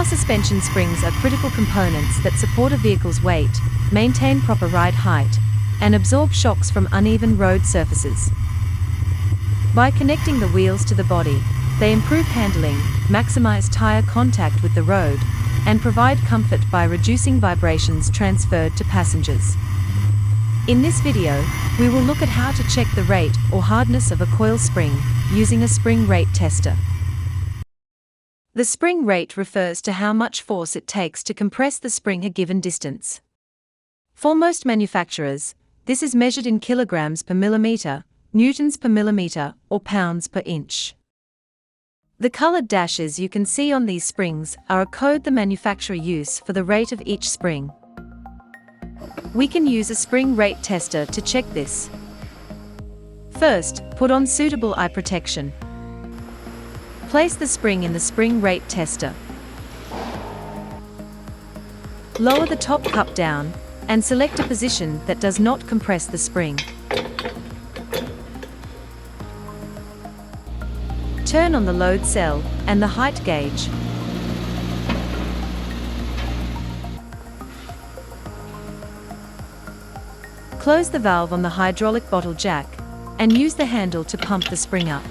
Car suspension springs are critical components that support a vehicle's weight, maintain proper ride height, and absorb shocks from uneven road surfaces. By connecting the wheels to the body, they improve handling, maximize tire contact with the road, and provide comfort by reducing vibrations transferred to passengers. In this video, we will look at how to check the rate or hardness of a coil spring using a spring rate tester. The spring rate refers to how much force it takes to compress the spring a given distance. For most manufacturers, this is measured in kilograms per millimeter, newtons per millimeter, or pounds per inch. The colored dashes you can see on these springs are a code the manufacturer uses for the rate of each spring. We can use a spring rate tester to check this. First, put on suitable eye protection. Place the spring in the spring rate tester. Lower the top cup down and select a position that does not compress the spring. Turn on the load cell and the height gauge. Close the valve on the hydraulic bottle jack and use the handle to pump the spring up.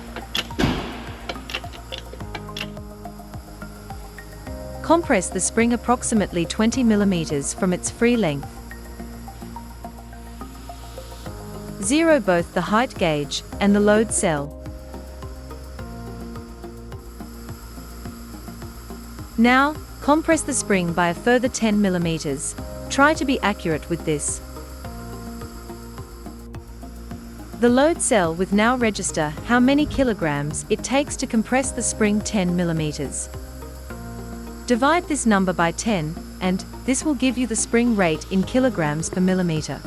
Compress the spring approximately 20 mm from its free length. Zero both the height gauge and the load cell. Now, compress the spring by a further 10 mm. Try to be accurate with this. The load cell will now register how many kilograms it takes to compress the spring 10 mm. Divide this number by 10, and this will give you the spring rate in kilograms per millimeter.